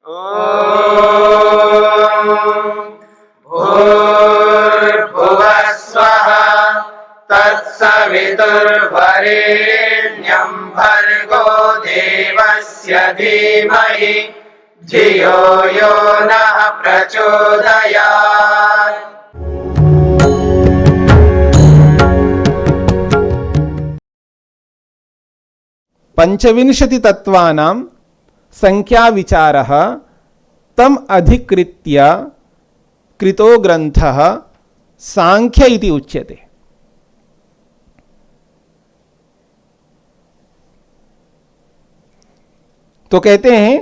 भूर्भुवः स्वः तत्सवितुर्वरेण्यं भर्गो देवस्य धीमहि धियो यो नः प्रचोदयात्। पंचविंशति तत्वानां संख्या विचारः तम अधिकृत्य कृतो ग्रंथः सांख्य इति उच्यते। तो कहते हैं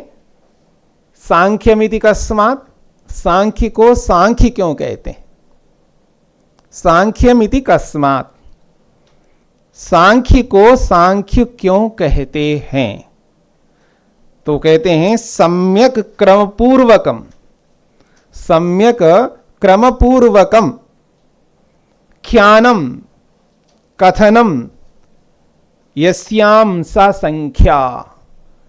सांख्यमिति कस्मात्, सांख्य को सांख्य क्यों कहते हैं? सांख्यमिति कस्मात्, सांख्य को सांख्य क्यों कहते हैं? तो कहते हैं सम्यक क्रमपूर्वकम, सम्यक क्रमपूर्वकम ख्यानम कथनम यस्याम सा संख्या।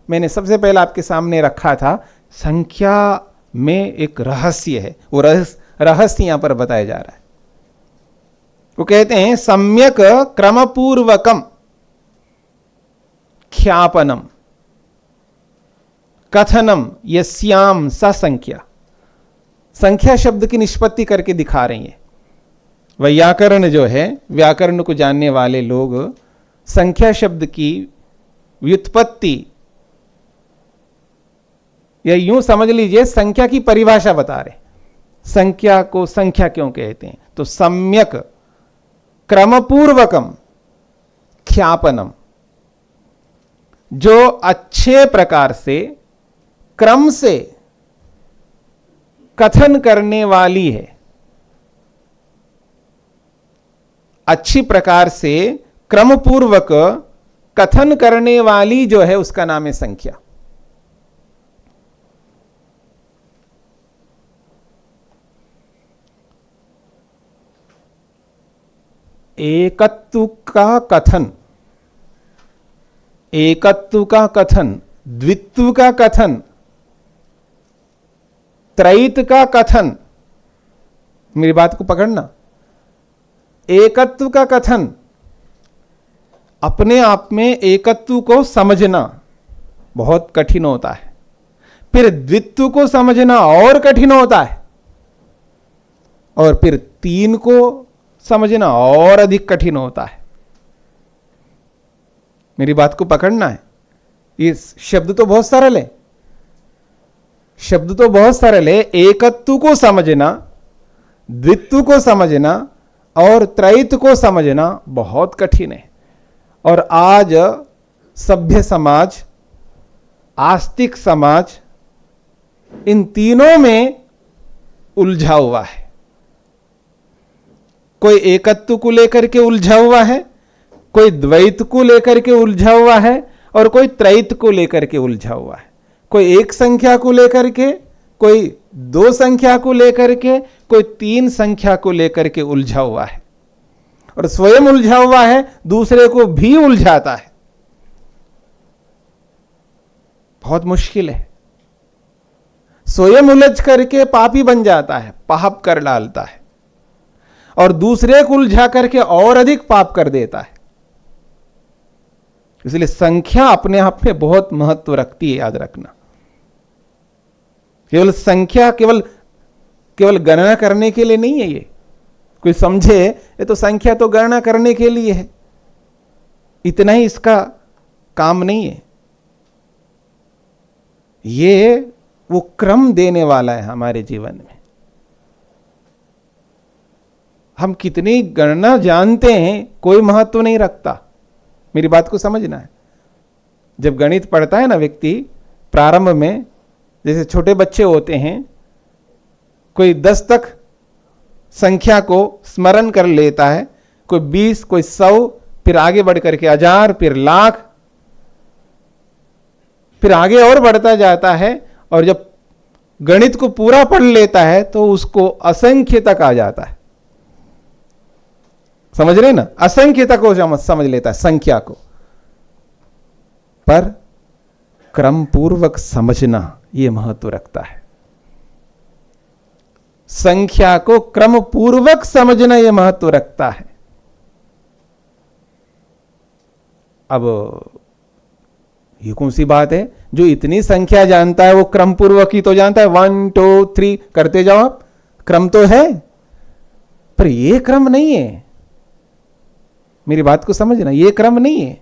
मैंने सबसे पहले आपके सामने रखा था, संख्या में एक रहस्य है, वो रहस्य यहां पर बताया जा रहा है। वो कहते हैं सम्यक क्रमपूर्वकम ख्यापनम कथनम यस्याम सा संख्या। संख्या शब्द की निष्पत्ति करके दिखा रही है। वैयाकरण जो है, व्याकरण को जानने वाले लोग संख्या शब्द की व्युत्पत्ति, या यूं समझ लीजिए संख्या की परिभाषा बता रहे। संख्या को संख्या क्यों कहते हैं? तो सम्यक क्रमपूर्वकम ख्यापनम, जो अच्छे प्रकार से क्रम से कथन करने वाली है, अच्छी प्रकार से क्रमपूर्वक कथन करने वाली जो है उसका नाम है संख्या। एकत्व का कथन, एकत्व का कथन, द्वित्व का कथन, त्रैत का कथन, मेरी बात को पकड़ना। एकत्व का कथन, अपने आप में एकत्व को समझना बहुत कठिन होता है, फिर द्वित्व को समझना और कठिन होता है, और फिर तीन को समझना और अधिक कठिन होता है। मेरी बात को पकड़ना है। इस शब्द तो बहुत सरल है, शब्द तो बहुत सरल है। एकत्व को समझना, द्वित्व को समझना और त्रैत को समझना बहुत कठिन है। और आज सभ्य समाज, आस्तिक समाज इन तीनों में उलझा हुआ है। कोई एकत्व को लेकर के उलझा हुआ है, कोई द्वैत को लेकर के उलझा हुआ है, और कोई त्रैत को लेकर के उलझा हुआ है। कोई एक संख्या को लेकर के, कोई दो संख्या को लेकर के, कोई तीन संख्या को लेकर के उलझा हुआ है, और स्वयं उलझा हुआ है, दूसरे को भी उलझाता है। बहुत मुश्किल है। स्वयं उलझ करके पापी बन जाता है, पाप कर डालता है, और दूसरे को उलझा करके और अधिक पाप कर देता है। इसलिए संख्या अपने आप में बहुत महत्व रखती है, याद रखना। केवल संख्या केवल गणना करने के लिए नहीं है। ये कोई समझे ये तो संख्या तो गणना करने के लिए है, इतना ही इसका काम नहीं है। ये वो क्रम देने वाला है हमारे जीवन में। हम कितनी गणना जानते हैं कोई महत्व नहीं रखता। मेरी बात को समझना है। जब गणित पढ़ता है ना व्यक्ति, प्रारंभ में जैसे छोटे बच्चे होते हैं, कोई 10 तक संख्या को स्मरण कर लेता है, कोई 20, कोई 100, फिर आगे बढ़ करके 1000, फिर लाख, फिर आगे और बढ़ता जाता है। और जब गणित को पूरा पढ़ लेता है तो उसको असंख्य तक आ जाता है। समझ रहे ना? असंख्य तक को समझ लेता है संख्या को। पर क्रम पूर्वक समझना ये महत्व रखता है। संख्या को क्रम पूर्वक समझना यह महत्व रखता है। अब ये कौन सी बात है, जो इतनी संख्या जानता है वो क्रम पूर्वक ही तो जानता है, 1 2 3 करते जाओ आप, क्रम तो है, पर ये क्रम नहीं है। मेरी बात को समझना, ये क्रम नहीं है।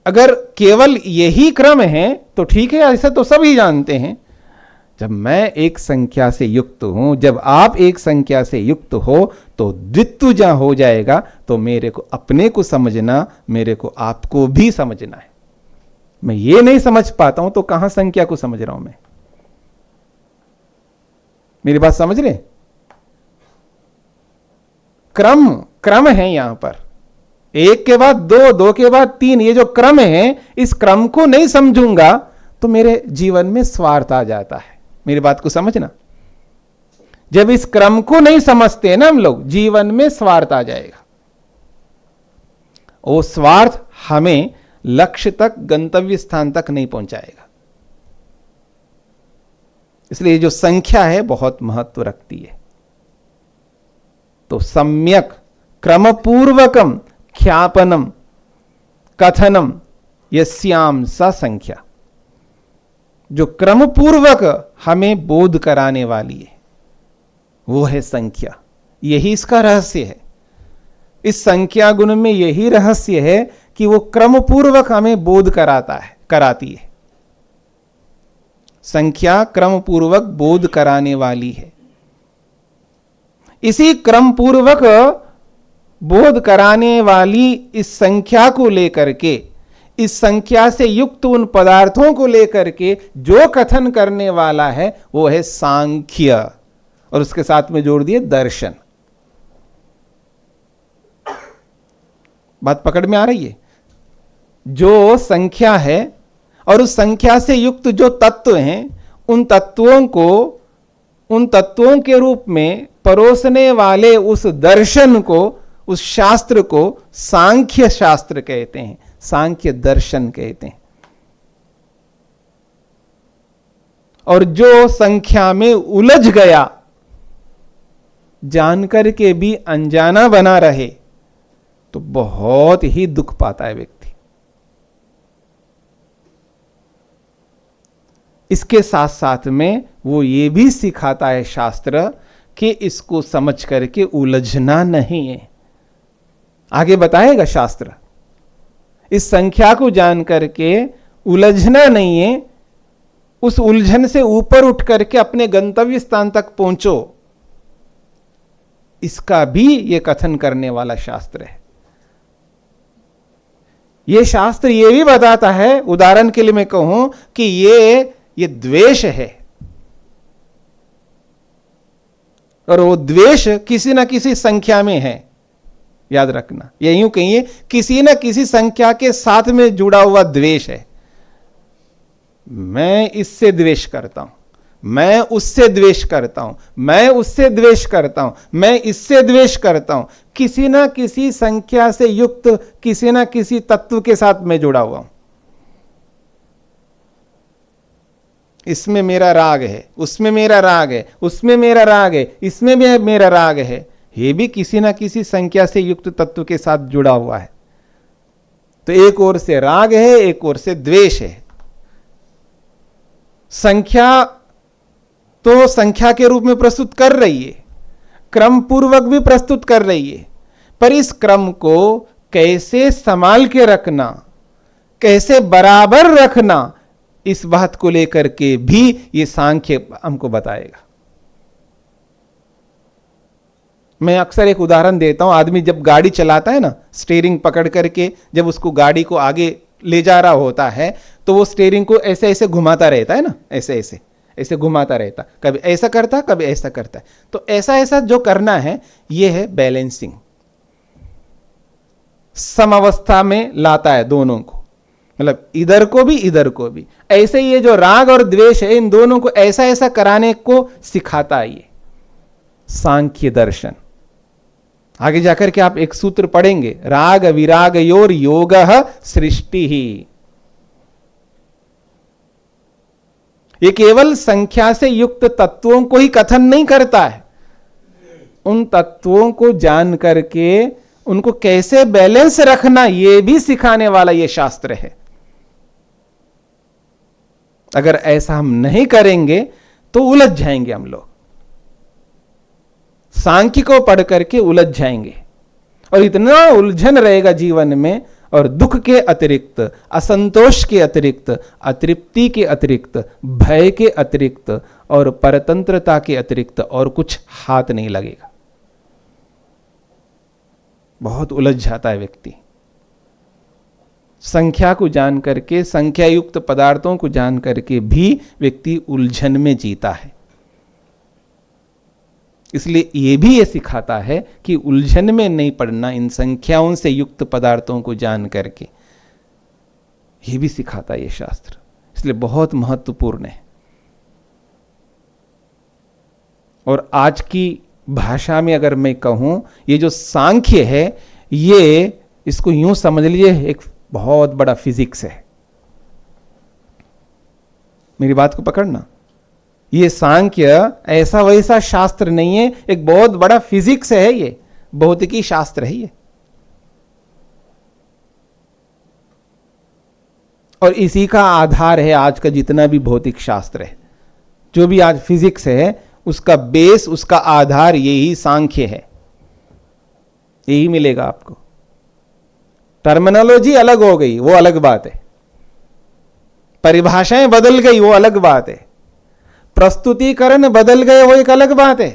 अगर केवल यही क्रम है तो ठीक है, ऐसा तो सभी जानते हैं। जब मैं एक संख्या से युक्त हूं, जब आप एक संख्या से युक्त हो, तो द्वित्व जहां हो जाएगा तो मेरे को अपने को समझना, मेरे को आपको भी समझना है। मैं ये नहीं समझ पाता हूं तो कहां संख्या को समझ रहा हूं मैं? मेरी बात समझ रहे? क्रम है यहां पर, 1 के बाद 2, 2 के बाद 3, ये जो क्रम है, इस क्रम को नहीं समझूंगा तो मेरे जीवन में स्वार्थ आ जाता है। मेरी बात को समझना, जब इस क्रम को नहीं समझते ना हम लोग, जीवन में स्वार्थ आ जाएगा। वो स्वार्थ हमें लक्ष्य तक, गंतव्य स्थान तक नहीं पहुंचाएगा। इसलिए जो संख्या है बहुत महत्व रखती है। तो सम्यक क्रमपूर्वकम ख्यापनम कथनम यस्याम सा संख्या, जो क्रमपूर्वक हमें बोध कराने वाली है वो है संख्या। यही इसका रहस्य है। इस संख्या गुण में यही रहस्य है कि वो क्रमपूर्वक हमें बोध कराती है। संख्या क्रमपूर्वक बोध कराने वाली है। इसी क्रमपूर्वक बोध कराने वाली इस संख्या को लेकर के, इस संख्या से युक्त उन पदार्थों को लेकर के जो कथन करने वाला है वो है सांख्य, और उसके साथ में जोड़ दिए दर्शन। बात पकड़ में आ रही है? जो संख्या है और उस संख्या से युक्त जो तत्व हैं, उन तत्वों के रूप में परोसने वाले उस दर्शन को, उस शास्त्र को सांख्य शास्त्र कहते हैं, सांख्य दर्शन कहते हैं। और जो संख्या में उलझ गया, जानकर के भी अनजाना बना रहे, तो बहुत ही दुख पाता है व्यक्ति। इसके साथ साथ में वो ये भी सिखाता है शास्त्र कि इसको समझ करके उलझना नहीं है। आगे बताएगा शास्त्र, इस संख्या को जान करके उलझना नहीं है, उस उलझन से ऊपर उठ करके अपने गंतव्य स्थान तक पहुंचो, इसका भी ये कथन करने वाला शास्त्र है। ये शास्त्र ये भी बताता है, उदाहरण के लिए मैं कहूं कि ये द्वेष है, और वो द्वेष किसी ना किसी संख्या में है। याद रखना, ये यूं कहिए, किसी ना किसी संख्या के साथ में जुड़ा हुआ द्वेष है। मैं इससे द्वेष करता हूं, मैं उससे द्वेष करता हूं, मैं उससे द्वेष करता हूं, मैं इससे द्वेष करता हूं। किसी ना किसी संख्या से युक्त किसी ना किसी तत्व के साथ मैं जुड़ा हुआ हूं। इसमें मेरा राग है, उसमें मेरा राग है, उसमें मेरा राग है, इसमें भी मेरा राग है। ये भी किसी ना किसी संख्या से युक्त तत्व के साथ जुड़ा हुआ है। तो एक ओर से राग है, एक ओर से द्वेष है। संख्या तो संख्या के रूप में प्रस्तुत कर रही है, क्रम पूर्वक भी प्रस्तुत कर रही है, पर इस क्रम को कैसे संभाल के रखना, कैसे बराबर रखना, इस बात को लेकर के भी ये सांख्य हमको बताएगा। मैं अक्सर एक उदाहरण देता हूं, आदमी जब गाड़ी चलाता है ना, स्टीयरिंग पकड़ करके जब उसको गाड़ी को आगे ले जा रहा होता है, तो वो स्टीयरिंग को ऐसे ऐसे घुमाता रहता है ना, ऐसे ऐसे ऐसे घुमाता रहता, कभी ऐसा करता, कभी ऐसा करता है। तो ऐसा ऐसा जो करना है, ये है बैलेंसिंग, समावस्था में लाता है दोनों को, मतलब इधर को भी इधर को भी। ऐसे ये जो राग और द्वेष है, इन दोनों को ऐसा ऐसा कराने को सिखाता है ये सांख्य दर्शन। आगे जाकर के आप एक सूत्र पढ़ेंगे, राग विरागयोर योगः सृष्टि ही। ये केवल संख्या से युक्त तत्वों को ही कथन नहीं करता है, उन तत्वों को जान करके उनको कैसे बैलेंस रखना ये भी सिखाने वाला ये शास्त्र है। अगर ऐसा हम नहीं करेंगे तो उलझ जाएंगे हम लोग, सांख्य को पढ़ करके उलझ जाएंगे और इतना उलझन रहेगा जीवन में, और दुख के अतिरिक्त, असंतोष के अतिरिक्त, अतृप्ति के अतिरिक्त, भय के अतिरिक्त और परतंत्रता के अतिरिक्त और कुछ हाथ नहीं लगेगा। बहुत उलझ जाता है व्यक्ति। संख्या को जान करके, संख्या युक्त पदार्थों को जान करके भी व्यक्ति उलझन में जीता है। इसलिए यह भी ये सिखाता है कि उलझन में नहीं पड़ना, इन संख्याओं से युक्त पदार्थों को जान करके, यह भी सिखाता है ये शास्त्र। इसलिए बहुत महत्वपूर्ण है। और आज की भाषा में अगर मैं कहूं, ये जो सांख्य है, ये इसको यूं समझ लीजिए एक बहुत बड़ा फिजिक्स है। मेरी बात को पकड़ना, ये सांख्य ऐसा वैसा शास्त्र नहीं है, एक बहुत बड़ा फिजिक्स है, ये भौतिकी शास्त्र है ये। और इसी का आधार है आज का जितना भी भौतिक शास्त्र है, जो भी आज फिजिक्स है, उसका बेस, उसका आधार यही सांख्य है। यही मिलेगा आपको। टर्मिनोलॉजी अलग हो गई, वो अलग बात है। परिभाषाएं बदल गई, वो अलग बात है। प्रस्तुतिकरण बदल गए, वो एक अलग बात है।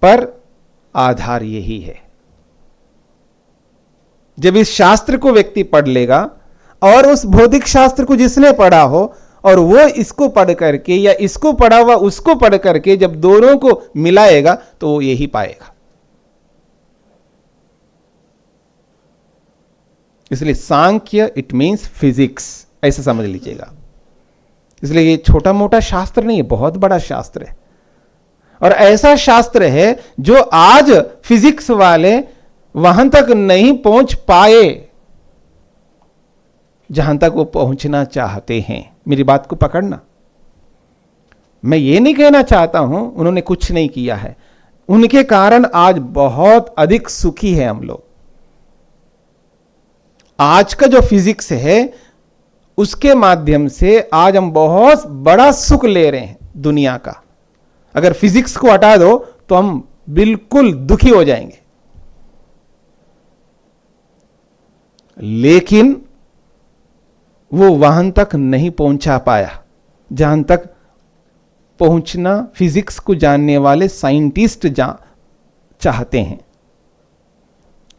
पर आधार यही है। जब इस शास्त्र को व्यक्ति पढ़ लेगा और उस भौतिक शास्त्र को जिसने पढ़ा हो और वो इसको पढ़ करके या इसको पढ़ा हुआ उसको पढ़ करके जब दोनों को मिलाएगा तो वो यही पाएगा। इसलिए सांख्य इट मीन्स फिजिक्स, ऐसा समझ लीजिएगा। इसलिए ये छोटा मोटा शास्त्र नहीं है, बहुत बड़ा शास्त्र है। और ऐसा शास्त्र है जो आज फिजिक्स वाले वहां तक नहीं पहुंच पाए जहां तक वो पहुंचना चाहते हैं। मेरी बात को पकड़ना। मैं ये नहीं कहना चाहता हूं उन्होंने कुछ नहीं किया है, उनके कारण आज बहुत अधिक सुखी है हम लोग। आज का जो फिजिक्स है उसके माध्यम से आज हम बहुत बड़ा सुख ले रहे हैं दुनिया का। अगर फिजिक्स को हटा दो तो हम बिल्कुल दुखी हो जाएंगे। लेकिन वो वहां तक नहीं पहुंचा पाया जहां तक पहुंचना फिजिक्स को जानने वाले साइंटिस्ट चाहते हैं।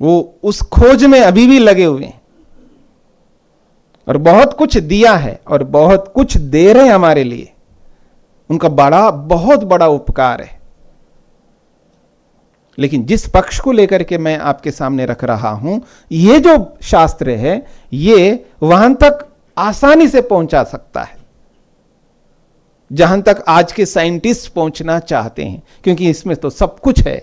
वो उस खोज में अभी भी लगे हुए हैं और बहुत कुछ दिया है और बहुत कुछ दे रहे हैं हमारे लिए। उनका बहुत बड़ा उपकार है। लेकिन जिस पक्ष को लेकर के मैं आपके सामने रख रहा हूं, ये जो शास्त्र है ये वहां तक आसानी से पहुंचा सकता है जहां तक आज के साइंटिस्ट पहुंचना चाहते हैं, क्योंकि इसमें तो सब कुछ है।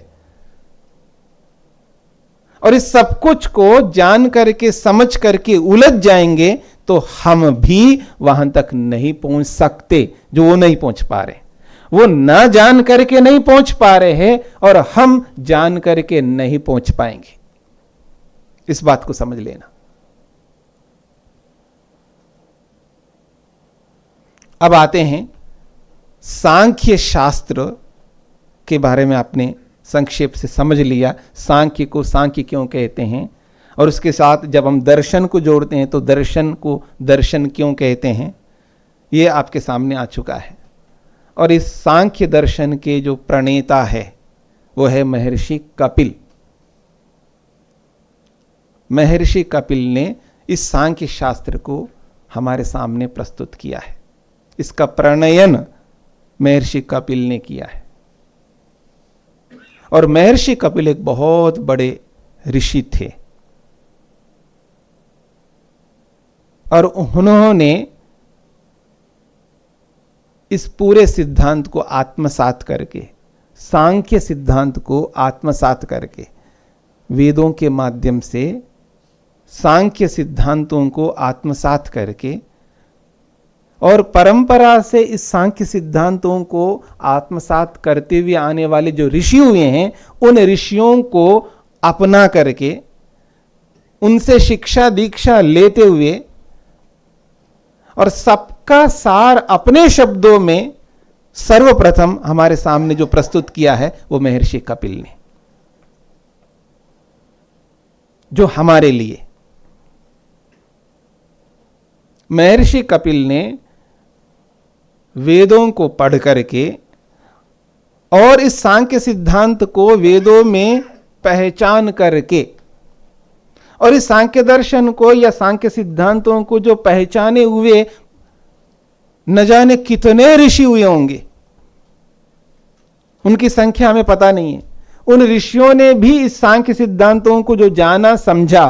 और इस सब कुछ को जान करके समझ करके उलझ जाएंगे तो हम भी वहां तक नहीं पहुंच सकते जो वो नहीं पहुंच पा रहे। वो ना जान करके नहीं पहुंच पा रहे हैं और हम जान करके नहीं पहुंच पाएंगे। इस बात को समझ लेना। अब आते हैं सांख्य शास्त्र के बारे में। आपने संक्षेप से समझ लिया सांख्य को सांख्य क्यों कहते हैं, और उसके साथ जब हम दर्शन को जोड़ते हैं तो दर्शन को दर्शन क्यों कहते हैं, यह आपके सामने आ चुका है। और इस सांख्य दर्शन के जो प्रणेता है वो है महर्षि कपिल। महर्षि कपिल ने इस सांख्य शास्त्र को हमारे सामने प्रस्तुत किया है। इसका प्रणयन महर्षि कपिल ने किया है। और महर्षि कपिल एक बहुत बड़े ऋषि थे और उन्होंने इस पूरे सिद्धांत को आत्मसात करके, सांख्य सिद्धांत को आत्मसात करके, वेदों के माध्यम से सांख्य सिद्धांतों को आत्मसात करके और परंपरा से इस सांख्य सिद्धांतों को आत्मसात करते हुए आने वाले जो ऋषि हुए हैं, उन ऋषियों को अपना करके उनसे शिक्षा दीक्षा लेते हुए और सबका सार अपने शब्दों में सर्वप्रथम हमारे सामने जो प्रस्तुत किया है वो महर्षि कपिल ने, जो हमारे लिए महर्षि कपिल ने वेदों को पढ़ करके और इस सांख्य सिद्धांत को वेदों में पहचान करके और इस सांख्य दर्शन को या सांख्य सिद्धांतों को जो पहचाने हुए न जाने कितने ऋषि हुए होंगे, उनकी संख्या हमें पता नहीं है। उन ऋषियों ने भी इस सांख्य सिद्धांतों को जो जाना समझा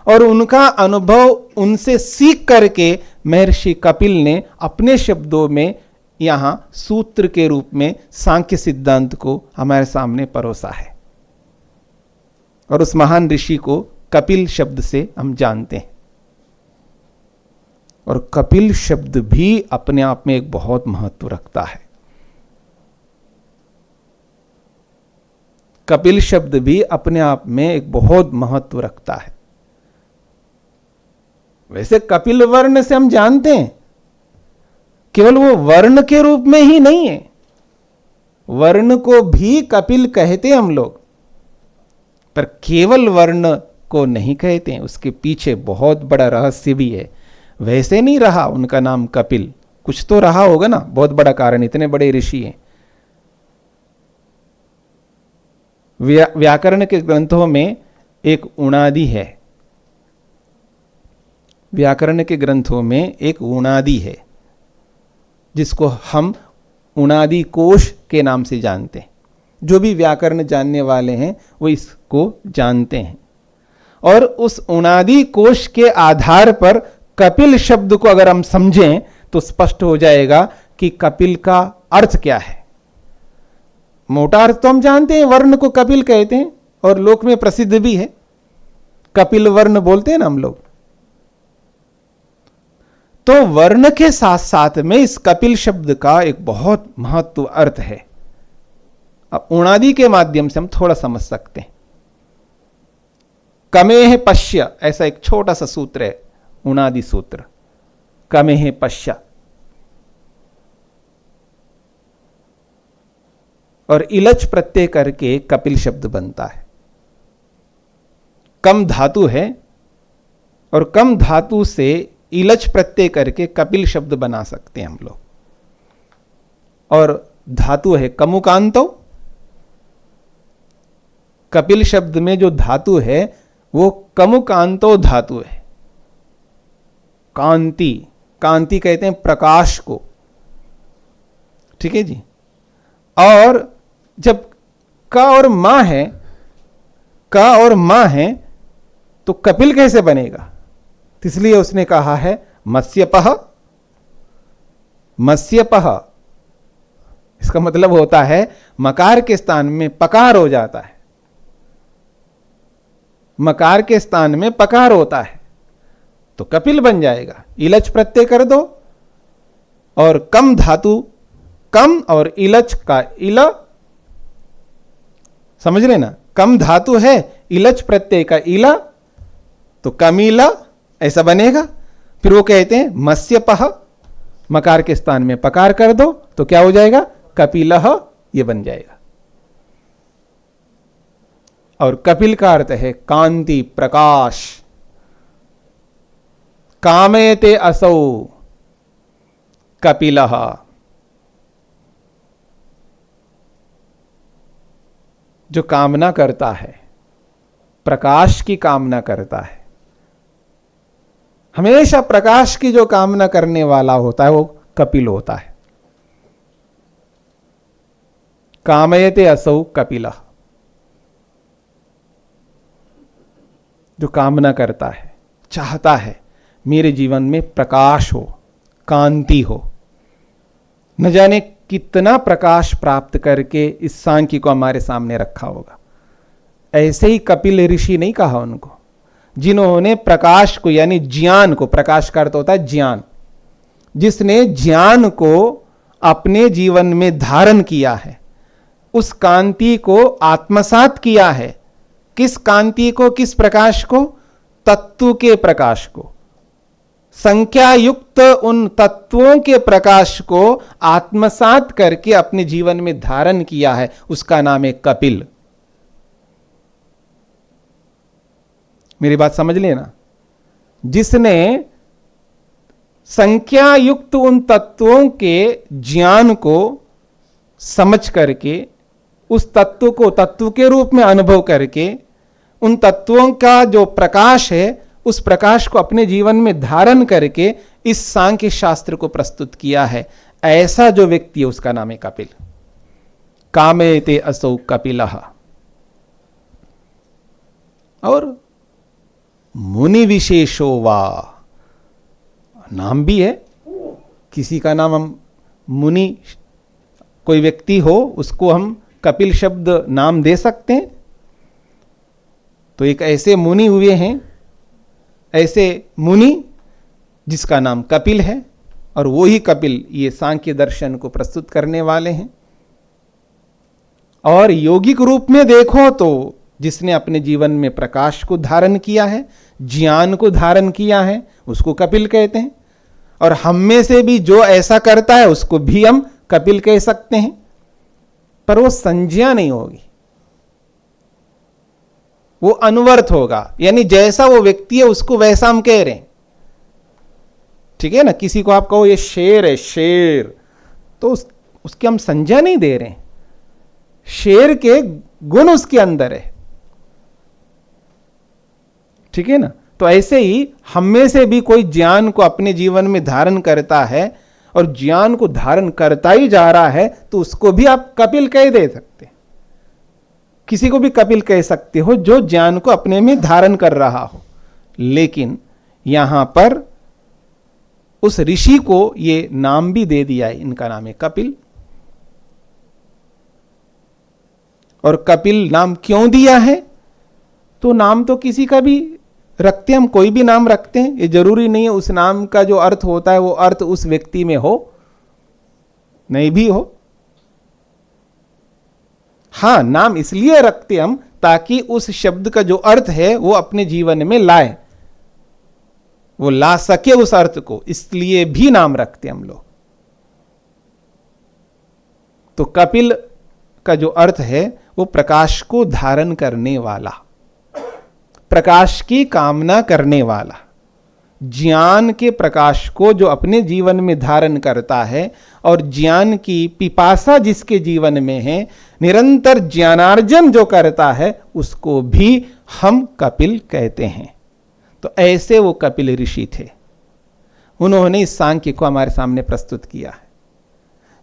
और उनका अनुभव उनसे सीख करके महर्षि कपिल ने अपने शब्दों में यहां सूत्र के रूप में सांख्य सिद्धांत को हमारे सामने परोसा है। और उस महान ऋषि को कपिल शब्द से हम जानते हैं। और कपिल शब्द भी अपने आप में एक बहुत महत्व रखता है। कपिल शब्द भी अपने आप में एक बहुत महत्व रखता है। वैसे कपिल वर्ण से हम जानते हैं, केवल वो वर्ण के रूप में ही नहीं है, वर्ण को भी कपिल कहते हैं हम लोग, पर केवल वर्ण को नहीं कहते हैं, उसके पीछे बहुत बड़ा रहस्य भी है। वैसे नहीं रहा उनका नाम कपिल, कुछ तो रहा होगा ना, बहुत बड़ा कारण, इतने बड़े ऋषि हैं। व्याकरण के ग्रंथों में एक उणादि है, व्याकरण के ग्रंथों में एक उणादि है जिसको हम उणादि कोश के नाम से जानते हैं। जो भी व्याकरण जानने वाले हैं वो इसको जानते हैं। और उस उणादि कोश के आधार पर कपिल शब्द को अगर हम समझें तो स्पष्ट हो जाएगा कि कपिल का अर्थ क्या है। मोटा अर्थ तो हम जानते हैं, वर्ण को कपिल कहते हैं और लोक में प्रसिद्ध भी है, कपिल वर्ण बोलते हैं ना हम लोग। तो वर्ण के साथ साथ में इस कपिल शब्द का एक बहुत महत्व अर्थ है। अब उणादि के माध्यम से हम थोड़ा समझ सकते हैं। कमेह पश्य, ऐसा एक छोटा सा सूत्र है, उणादि सूत्र, कमेह पश्य। और इलच प्रत्यय करके कपिल शब्द बनता है। कम धातु है और कम धातु से इलच प्रत्यय करके कपिल शब्द बना सकते हैं हम लोग। और धातु है कमुकांतो, कपिल शब्द में जो धातु है वो कमुकांतो धातु है। कांति, कांति कहते हैं प्रकाश को, ठीक है जी। और जब क और मां है, क और मां है तो कपिल कैसे बनेगा? इसलिए उसने कहा है मत्स्यपह, मत्स्यपह। इसका मतलब होता है मकार के स्थान में पकार हो जाता है, मकार के स्थान में पकार होता है तो कपिल बन जाएगा। इलच प्रत्यय कर दो और कम धातु, कम और इलच का इल, समझ रहे ना, कम धातु है, इलच प्रत्यय का इला तो कमीला ऐसा बनेगा। फिर वो कहते हैं मत्स्यपह, मकार के स्थान में पकार कर दो तो क्या हो जाएगा? कपिलह, ये बन जाएगा। और कपिल का अर्थ है कांति, प्रकाश। कामयते असौ कपिलः, जो कामना करता है, प्रकाश की कामना करता है, हमेशा प्रकाश की जो कामना करने वाला होता है वो कपिल होता है। कामयते असौ कपिलः, जो कामना करता है, चाहता है मेरे जीवन में प्रकाश हो, कांति हो। न जाने कितना प्रकाश प्राप्त करके इस सांख्य को हमारे सामने रखा होगा। ऐसे ही कपिल ऋषि नहीं कहा उनको, जिन्होंने प्रकाश को यानी ज्ञान को, प्रकाश का अर्थ होता है ज्ञान, जिसने ज्ञान को अपने जीवन में धारण किया है, उस कांति को आत्मसात किया है। किस कांति को, किस प्रकाश को? तत्व के प्रकाश को, संख्या युक्त उन तत्वों के प्रकाश को आत्मसात करके अपने जीवन में धारण किया है। उसका नाम है कपिल। मेरी बात समझ लेना। जिसने संख्या युक्त उन तत्वों के ज्ञान को समझ करके, उस तत्व को तत्व के रूप में अनुभव करके, उन तत्वों का जो प्रकाश है उस प्रकाश को अपने जीवन में धारण करके इस सांख्य शास्त्र को प्रस्तुत किया है, ऐसा जो व्यक्ति है उसका नाम है कपिल। कामेते असौ कपिलः। और मुनि विशेषो वा, नाम भी है। किसी का नाम हम मुनि, कोई व्यक्ति हो उसको हम कपिल शब्द नाम दे सकते हैं। तो एक ऐसे मुनि हुए हैं, ऐसे मुनि जिसका नाम कपिल है, और वो ही कपिल ये सांख्य दर्शन को प्रस्तुत करने वाले हैं। और यौगिक रूप में देखो तो जिसने अपने जीवन में प्रकाश को धारण किया है, ज्ञान को धारण किया है, उसको कपिल कहते हैं। और हम में से भी जो ऐसा करता है उसको भी हम कपिल कह सकते हैं, पर वो संज्ञा नहीं होगी, वो अनुवर्त होगा। यानी जैसा वो व्यक्ति है उसको वैसा हम कह रहे हैं। ठीक है ना? किसी को आप कहो ये शेर है, शेर, तो उसकी हम संज्ञा नहीं दे रहे हैं, शेर के गुण उसके अंदर है। ठीक है ना? तो ऐसे ही हम में से भी कोई ज्ञान को अपने जीवन में धारण करता है और ज्ञान को धारण करता ही जा रहा है, तो उसको भी आप कपिल कह दे सकते। किसी को भी कपिल कह सकते हो जो ज्ञान को अपने में धारण कर रहा हो। लेकिन यहां पर उस ऋषि को ये नाम भी दे दिया है, इनका नाम है कपिल। और कपिल नाम क्यों दिया है? तो नाम तो किसी का भी रखते हैं, हम कोई भी नाम रखते हैं, ये जरूरी नहीं है उस नाम का जो अर्थ होता है वो अर्थ उस व्यक्ति में हो, नहीं भी हो। हां, नाम इसलिए रखते हम ताकि उस शब्द का जो अर्थ है वो अपने जीवन में लाए, वो ला सके उस अर्थ को, इसलिए भी नाम रखते हम लोग। तो कपिल का जो अर्थ है वो प्रकाश को धारण करने वाला, प्रकाश की कामना करने वाला, ज्ञान के प्रकाश को जो अपने जीवन में धारण करता है और ज्ञान की पिपासा जिसके जीवन में है, निरंतर ज्ञानार्जन जो करता है, उसको भी हम कपिल कहते हैं। तो ऐसे वो कपिल ऋषि थे, उन्होंने इस सांख्य को हमारे सामने प्रस्तुत किया है।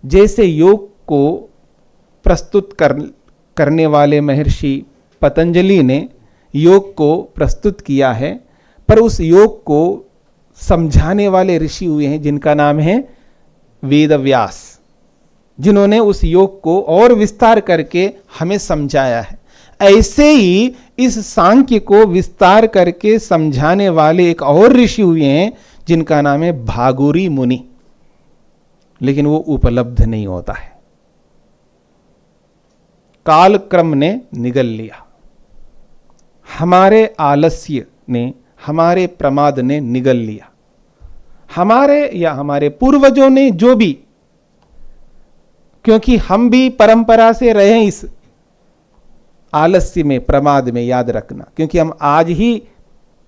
जैसे योग को प्रस्तुत करने वाले महर्षि पतंजलि ने योग को प्रस्तुत किया है, पर उस योग को समझाने वाले ऋषि हुए हैं जिनका नाम है वेदव्यास, जिन्होंने उस योग को और विस्तार करके हमें समझाया है। ऐसे ही इस सांख्य को विस्तार करके समझाने वाले एक और ऋषि हुए हैं जिनका नाम है भागुरी मुनि, लेकिन वो उपलब्ध नहीं होता है, कालक्रम ने निगल लिया। हमारे आलस्य ने, हमारे प्रमाद ने निगल लिया, हमारे या हमारे पूर्वजों ने जो भी, क्योंकि हम भी परंपरा से रहे इस आलस्य में, प्रमाद में, याद रखना, क्योंकि हम आज ही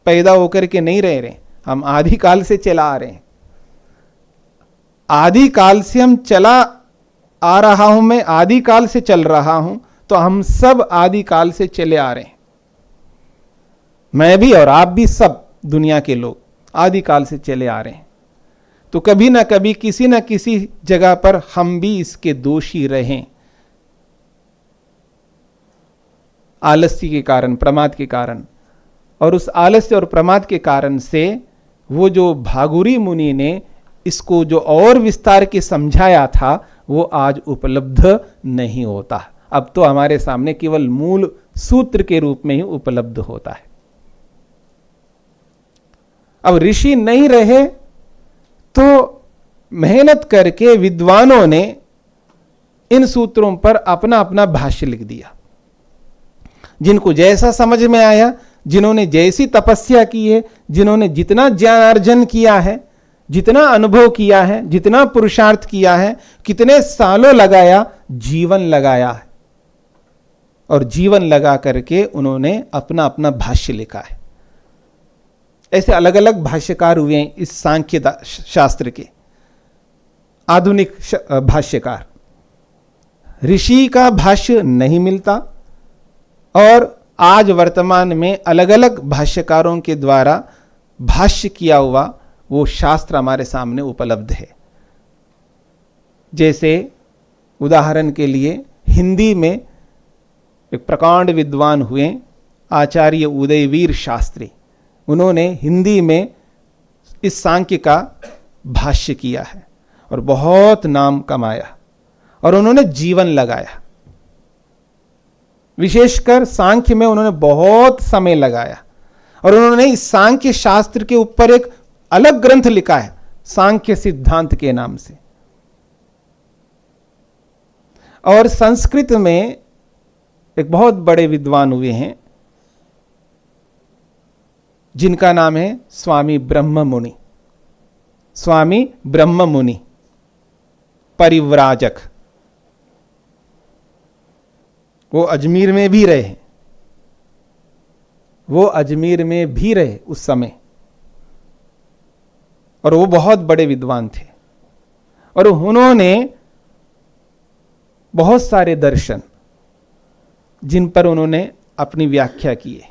पैदा होकर के नहीं रह रहे, हम आदि काल से चला आ रहे हैं। आदि काल से हम चला आ रहा हूं, मैं आदि काल से चल रहा हूं, तो हम सब आदि काल से चले आ रहे हैं। मैं भी और आप भी, सब दुनिया के लोग आदि काल से चले आ रहे हैं। तो कभी ना कभी किसी ना किसी जगह पर हम भी इसके दोषी रहें, आलस्य के कारण, प्रमाद के कारण। और उस आलस्य और प्रमाद के कारण से वो जो भागुरी मुनि ने इसको जो और विस्तार के समझाया था, वो आज उपलब्ध नहीं होता। अब तो हमारे सामने केवल मूल सूत्र के रूप में ही उपलब्ध होता है। अब ऋषि नहीं रहे तो मेहनत करके विद्वानों ने इन सूत्रों पर अपना अपना भाष्य लिख दिया। जिनको जैसा समझ में आया, जिन्होंने जैसी तपस्या की है, जिन्होंने जितना ज्ञानार्जन किया है, जितना अनुभव किया है, जितना पुरुषार्थ किया है, कितने सालों लगाया, जीवन लगाया है, और जीवन लगा करके उन्होंने अपना अपना भाष्य लिखा है। ऐसे अलग अलग भाष्यकार हुए हैं इस सांख्य शास्त्र के, आधुनिक भाष्यकार। ऋषि का भाष्य नहीं मिलता, और आज वर्तमान में अलग अलग भाष्यकारों के द्वारा भाष्य किया हुआ वो शास्त्र हमारे सामने उपलब्ध है। जैसे उदाहरण के लिए हिंदी में एक प्रकांड विद्वान हुए आचार्य उदयवीर शास्त्री, उन्होंने हिंदी में इस सांख्य का भाष्य किया है और बहुत नाम कमाया, और उन्होंने जीवन लगाया। विशेषकर सांख्य में उन्होंने बहुत समय लगाया, और उन्होंने इस सांख्य शास्त्र के ऊपर एक अलग ग्रंथ लिखा है, सांख्य सिद्धांत के नाम से। और संस्कृत में एक बहुत बड़े विद्वान हुए हैं जिनका नाम है स्वामी ब्रह्म मुनि। स्वामी ब्रह्म मुनि परिव्राजक, वो अजमेर में भी रहे, वो अजमेर में भी रहे उस समय, और वो बहुत बड़े विद्वान थे। और उन्होंने बहुत सारे दर्शन जिन पर उन्होंने अपनी व्याख्या की है,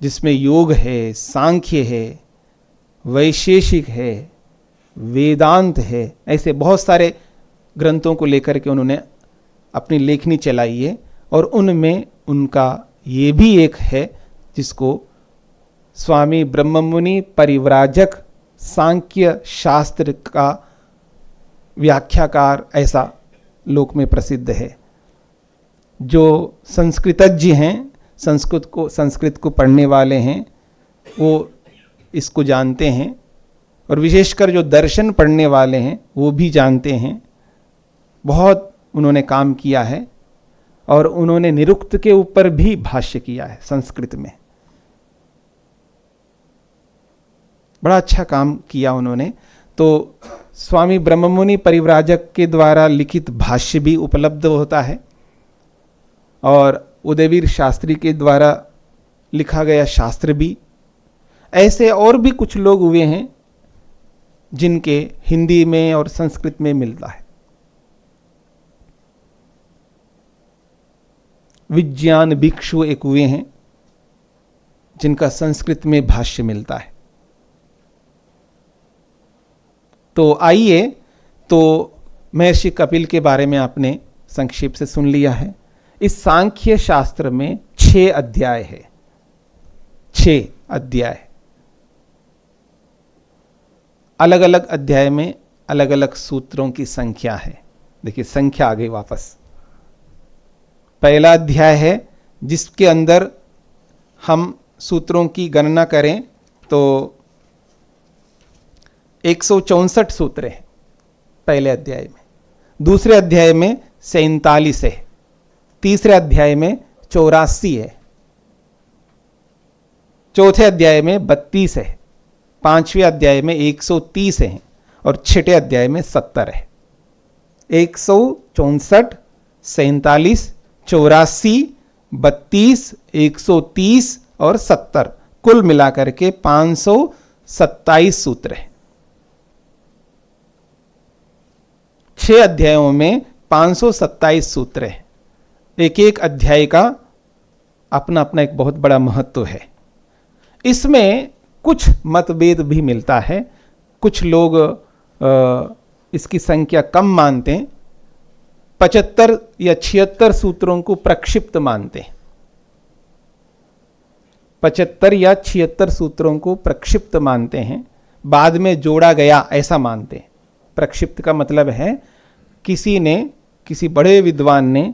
जिसमें योग है, सांख्य है, वैशेषिक है, वेदांत है, ऐसे बहुत सारे ग्रंथों को लेकर के उन्होंने अपनी लेखनी चलाई है। और उनमें उनका ये भी एक है जिसको स्वामी ब्रह्ममुनि परिव्राजक सांख्य शास्त्र का व्याख्याकार ऐसा लोक में प्रसिद्ध है। जो संस्कृतज्ञ हैं, संस्कृत को पढ़ने वाले हैं, वो इसको जानते हैं, और विशेषकर जो दर्शन पढ़ने वाले हैं वो भी जानते हैं। बहुत उन्होंने काम किया है, और उन्होंने निरुक्त के ऊपर भी भाष्य किया है संस्कृत में। बड़ा अच्छा काम किया उन्होंने। तो स्वामी ब्रह्ममुनि परिव्राजक के द्वारा लिखित भाष्य भी उपलब्ध होता है, और उदयवीर शास्त्री के द्वारा लिखा गया शास्त्र भी। ऐसे और भी कुछ लोग हुए हैं जिनके हिंदी में और संस्कृत में मिलता है। विज्ञान भिक्षु एक हुए हैं जिनका संस्कृत में भाष्य मिलता है। तो आइए, तो महर्षि कपिल के बारे में आपने संक्षेप से सुन लिया है। इस सांख्य शास्त्र में 6 अध्याय है, 6 अध्याय। अलग अलग अध्याय में अलग अलग सूत्रों की संख्या है। देखिए संख्या आ गई वापस। पहला अध्याय है जिसके अंदर हम सूत्रों की गणना करें तो 164 सूत्र है पहले अध्याय में। दूसरे अध्याय में 47 है। तीसरे अध्याय में 84 है। चौथे अध्याय में 32 है। पांचवें अध्याय में 130 है, और छठे अध्याय में 70 है। 164, 47, 84, 32, 130 और 70, कुल मिलाकर के 527 सूत्र है। 6 अध्यायों में 527 सूत्र है। एक एक अध्याय का अपना अपना एक बहुत बड़ा महत्व है। इसमें कुछ मतभेद भी मिलता है। कुछ लोग इसकी संख्या कम मानते हैं, 75 या 76 सूत्रों को प्रक्षिप्त मानते हैं। 75 या 76 सूत्रों को प्रक्षिप्त मानते हैं, बाद में जोड़ा गया ऐसा मानते हैं। प्रक्षिप्त का मतलब है किसी बड़े विद्वान ने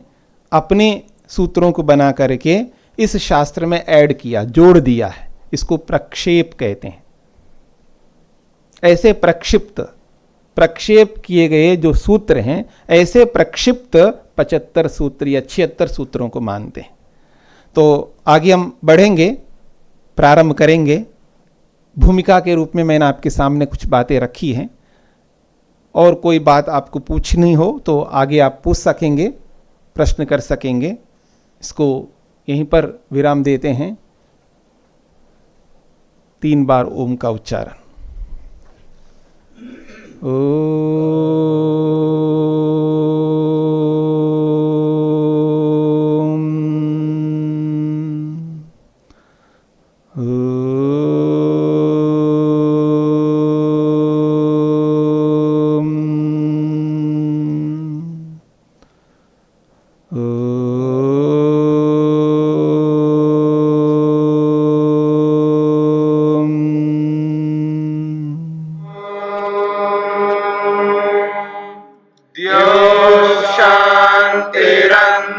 अपने सूत्रों को बना करके इस शास्त्र में ऐड किया, जोड़ दिया है, इसको प्रक्षेप कहते हैं। ऐसे प्रक्षिप्त प्रक्षेप किए गए जो सूत्र हैं, ऐसे प्रक्षिप्त 75 सूत्र या 76 सूत्रों को मानते हैं। तो आगे हम बढ़ेंगे, प्रारंभ करेंगे। भूमिका के रूप में मैंने आपके सामने कुछ बातें रखी हैं, और कोई बात आपको पूछनी हो तो आगे आप पूछ सकेंगे, प्रश्न कर सकेंगे। इसको यहीं पर विराम देते हैं। 3 बार ओम का उच्चारण।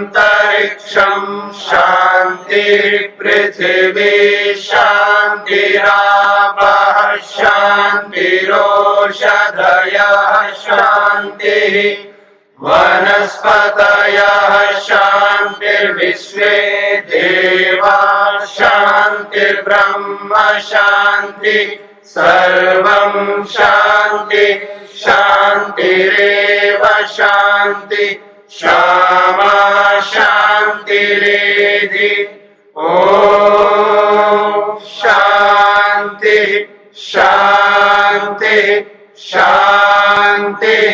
शान्तिरन्तरिक्षं शान्तिर्पृथिवी शान्तिरापः शान्तिरोषधयः शान्तिः वनस्पतयः शान्तिर्विश्वे देवाः शान्तिर्ब्रह्म शान्ति सर्वं शान्ति शान्तिरेव शान्ति क्षमा शान्तिरेधि। ॐ शान्ति शान्ति शान्तिः।